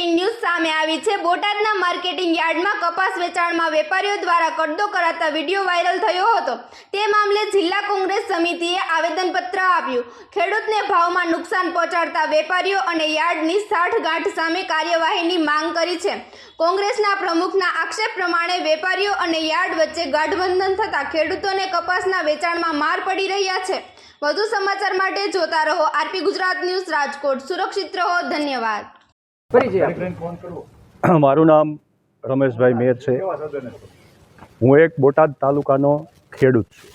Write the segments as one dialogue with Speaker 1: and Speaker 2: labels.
Speaker 1: Breaking news સામે આવી છે। બોટાદના માર્કેટિંગ યાર્ડમાં કપાસ વેચાણમાં વેપારીઓ દ્વારા કડદો કરાતા વિડીયો વાયરલ થયો હતો। તે મામલે જિલ્લા કોંગ્રેસ સમિતિએ આવેદનપત્ર આપ્યું। ખેડૂતને ભાવમાં નુકસાન પહોંચાડતા વેપારીઓ અને યાર્ડની સાઠગાંઠ સામે કાર્યવાહીની માંગ કરી છે। કોંગ્રેસના પ્રમુખના આક્ષેપ પ્રમાણે વેપારીઓ અને યાર્ડ વચ્ચે ગાઠબંધન થતા ખેડૂતોને કપાસના વેચાણમાં માર પડી રહ્યા છે। વધુ સમાચાર માટે જોતા રહો આરપી ગુજરાત ન્યૂઝ રાજકોટ। સુરક્ષિત રહો। ધન્યવાદ।
Speaker 2: મારું નામ રમેશભાઈ મેર છે। હું એક બોટાદ તાલુકાનો ખેડૂત છું।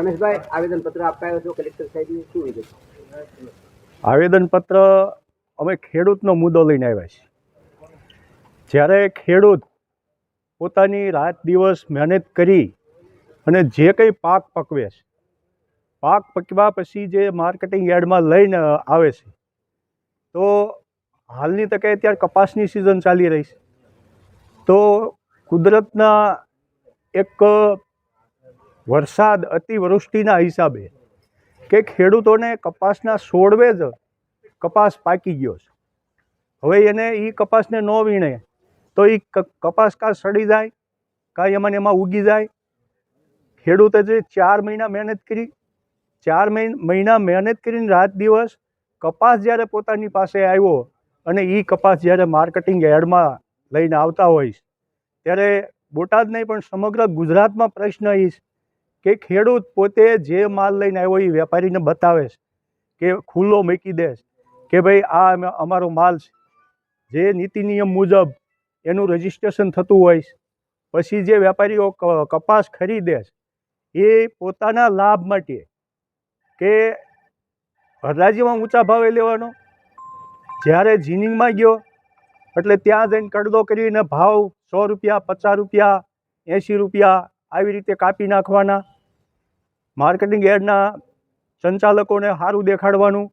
Speaker 3: રમેશભાઈ, આવેદનપત્ર આપ્યો છો કલેક્ટર સાહેબને, શું વિગત?
Speaker 2: આવેદનપત્ર અમે ખેડૂતનો મુદ્દો લઈને આવ્યા છીએ। જ્યારે ખેડૂત પોતાની રાત દિવસ મહેનત કરી અને જે કંઈ પાક પકવે છે, પાક પકવ્યા પછી જે માર્કેટિંગ યાર્ડમાં લઈને આવે છે, તો હાલની તકે અત્યારે કપાસની સિઝન ચાલી રહી છે, તો કુદરતના એક વરસાદ અતિવૃષ્ટિના હિસાબે કે ખેડૂતોને કપાસના છોડવે જ કપાસ પાકી ગયો છે। હવે એને એ કપાસને ન વીણે તો એ કપાસ કાં સડી જાય કાં એમાં ઉગી જાય। ખેડૂતે જે 4 મહિના મહેનત કરી, 4 મહિના મહેનત કરીને રાત દિવસ કપાસ જ્યારે પોતાની પાસે આવ્યો અને એ કપાસ જ્યારે માર્કેટિંગ યાર્ડમાં લઈને આવતા હોય ત્યારે બોટાદ નહીં પણ સમગ્ર ગુજરાતમાં પ્રશ્ન એ છે કે ખેડૂત પોતે જે માલ લઈને આવ્યો એ વેપારીને બતાવે છે કે ખુલ્લો મૂકી દે કે ભાઈ આ અમારો માલ છે, જે નીતિ નિયમ મુજબ એનું રજિસ્ટ્રેશન થતું હોય, પછી જે વેપારીઓ કપાસ ખરીદે છે એ પોતાના લાભ માટે કે હરાજીમાં ઊંચા ભાવે લેવાનો, જ્યારે જીનિંગમાં ગયો એટલે ત્યાં જઈને કડદો કરીને ભાવ 100 રૂપિયા, 50 રૂપિયા, 80 રૂપિયા આવી રીતે કાપી નાખવાના। માર્કેટિંગ યાર્ડના સંચાલકોને સારું દેખાડવાનું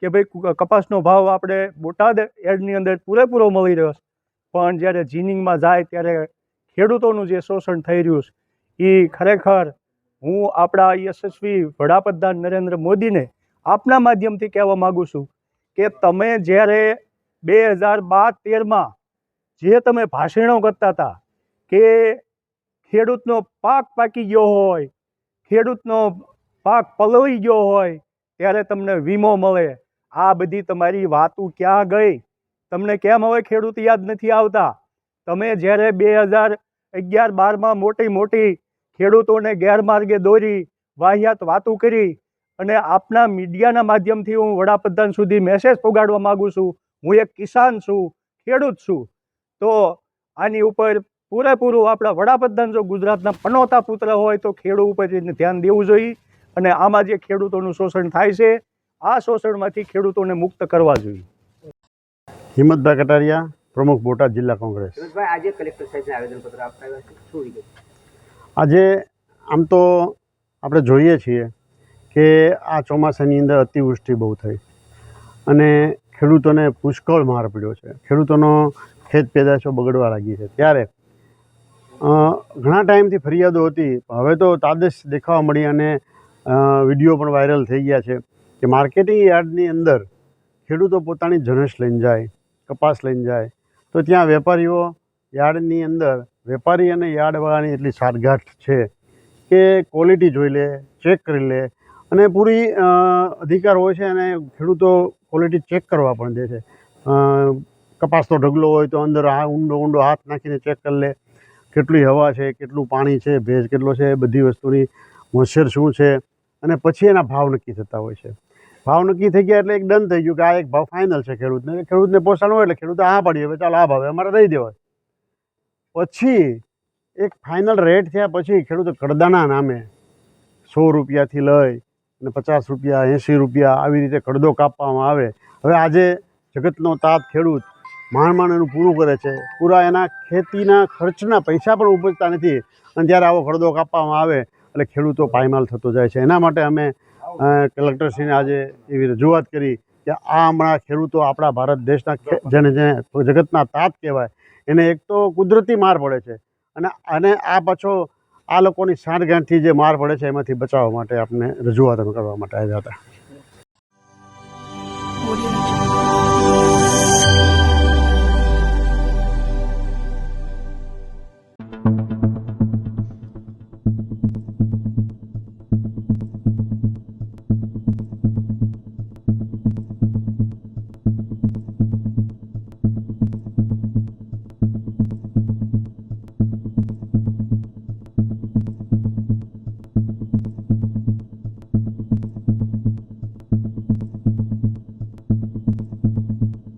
Speaker 2: કે ભાઈ કપાસનો ભાવ આપણે બોટાદ યાર્ડની અંદર પૂરેપૂરો મળી રહ્યો છે, પણ જ્યારે જીનિંગમાં જાય ત્યારે ખેડૂતોનું જે શોષણ થઈ રહ્યું છે એ ખરેખર હું આપણા યશસ્વી વડાપ્રધાન નરેન્દ્ર મોદીને આપના માધ્યમથી કહેવા માગું છું કે તમે જ્યારે 2012-13માં જે તમે ભાષણો કરતા હતા કે ખેડૂતનો પાક પાકી ગયો હોય, ખેડૂતનો પાક પલળી ગયો હોય ત્યારે તમને વીમો મળે, આ બધી તમારી વાતો ક્યાં ગઈ? તમને કેમ હવે ખેડૂત યાદ નથી આવતા? તમે જ્યારે 2011-12માં મોટી ખેડૂતોને ગેરમાર્ગે દોરી વાહિયાત વાતો કરી અને આપના મીડિયાના માધ્યમથી હું વડાપ્રધાન સુધી મેસેજ પહોંચાડવા માગું છું, હું એક કિસાન છું, ખેડૂત છું, તો આની ઉપર પૂરેપૂરું આપણા વડાપ્રધાન જો ગુજરાતના પનોતા પુત્ર હોય તો ખેડૂત ઉપર ધ્યાન દેવું જોઈએ અને આમાં જે ખેડૂતોનું શોષણ થાય છે આ શોષણમાંથી ખેડૂતોને મુક્ત કરવા જોઈએ।
Speaker 4: હિંમતભાઈ કટારિયા, પ્રમુખ બોટાદ જિલ્લા કોંગ્રેસ।
Speaker 3: રમેશભાઈ, આજે કલેક્ટર સાહેબને આવેદનપત્ર આપ્યો છે, શું વિગત?
Speaker 4: આજે આમ તો આપણે જોઈએ છીએ કે આ ચોમાસાની અંદર અતિવૃષ્ટિ બહુ થઈ અને ખેડૂતોને પુષ્કળ માર પડ્યો છે, ખેડૂતોનો ખેત પેદાશો બગડવા લાગી છે। ત્યારે ઘણા ટાઈમથી ફરિયાદો હતી, હવે તો તાદશ દેખાવા મળી અને વિડીયો પણ વાયરલ થઈ ગયા છે કે માર્કેટિંગ યાર્ડની અંદર ખેડૂતો પોતાની જણસ લઈને જાય, કપાસ લઈને જાય તો ત્યાં વેપારીઓ યાર્ડની અંદર વેપારી અને યાર્ડવાળાની એટલી સાઠગાંઠ છે કે ક્વોલિટી જોઈ લે, ચેક કરી લે અને પૂરી અધિકાર હોય છે અને ખેડૂતો ક્વોલિટી ચેક કરવા પણ દે છે। કપાસનો ઢગલો હોય તો અંદર ઊંડો હાથ નાખીને ચેક કરી લે, કેટલી હવા છે, કેટલું પાણી છે, ભેજ કેટલો છે, બધી વસ્તુની મોઇશ્ચર શું છે અને પછી એના ભાવ નક્કી થતા હોય છે। ભાવ નક્કી થઈ ગયા એટલે એક ડન થઈ ગયું કે આ એક ભાવ ફાઇનલ છે ખેડૂતને પોષણ હોય એટલે ખેડૂત હા પાડીએ હવે ચાલો આ ભાવે અમારે દઈ દેવાય। પછી એક ફાઇનલ રેટ થયા પછી ખેડૂતો કડદાના નામે 100 રૂપિયાથી લઈ અને 50 રૂપિયા, 80 રૂપિયા આવી રીતે કડદો કાપવામાં આવે। હવે આજે જગતનો તાત ખેડૂત માંડ એનું પૂરું કરે છે, પૂરા એના ખેતીના ખર્ચના પૈસા પણ ઉપજતા નથી અને ત્યારે આવો કડદો કાપવામાં આવે એટલે ખેડૂતો પાયમાલ થતો જાય છે। એના માટે અમે કલેક્ટરશ્રીને આજે એવી રજૂઆત કરી કે આ હમણાં ખેડૂતો આપણા ભારત દેશના જેને જગતના તાત કહેવાય એને એક તો કુદરતી માર પડે છે અને આ પાછો આ લોકોની સાઠગાંઠથી જે માર પડે છે એમાંથી બચાવવા માટે આપણે રજૂઆત કરવા માટે આવ્યા હતા।